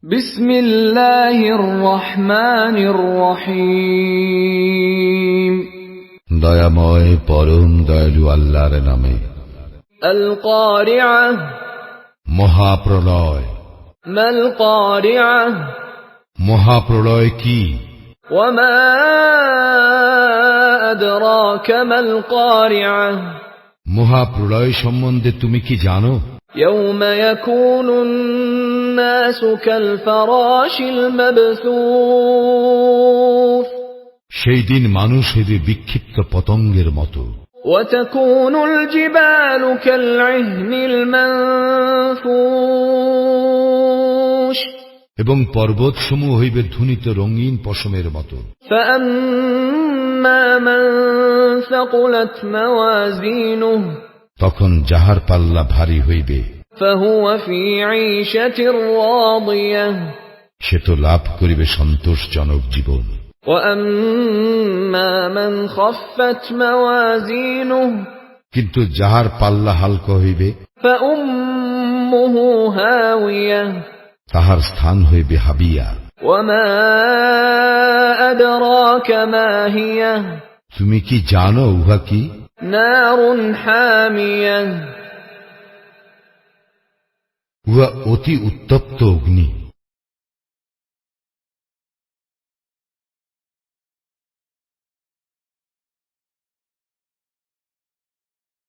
বিসমিল্লাহির রহমানির রহিম। দয়াময় পরম দয়ালু আল্লাহর নামে। আল কারিআহ, মহাপ্রলয়। মাল কারিআহ, মহাপ্রলয় কি? ওয়া মা আদরাকা মাল কারিআহ, মহাপ্রলয় সম্বন্ধে তুমি কি জানো? ইয়াউমা ইয়াকুনুন নাসু কাল ফারাশিল মাবসুস, সেই দিন মানুষ হইবে বিক্ষিপ্ত পতঙ্গের মতো। ওয়া তাকুনুল জিবালু কাল ইহনিল মানফুশ, এবং পর্বতসমূহ হইবে ধুনিত রঙিন পশমের মতো। ফাআম্মা মান সাকুলাত মাওয়াজিনুহু, তখন যাহার পাল্লা ভারী হইবে ফাহুয়া ফি ঈশাতির রাদিয়াহ, সে তো লাভ করিবে সন্তোষজনক জীবন। ওয়া আম্মা মান খাফফাত মাওয়াজিনুহু, কিন্তু যাহার পাল্লা হালকা হইবে ফাউম্মুহু হাওিয়াহ, তাহার স্থান হইবে হাবিয়া। ওয়া মা আদরাকা মা হিয়া, তুমি কি জানো উহা কি? নারুন হামিয়াহ, উহা অতি উত্তপ্ত অগ্নি।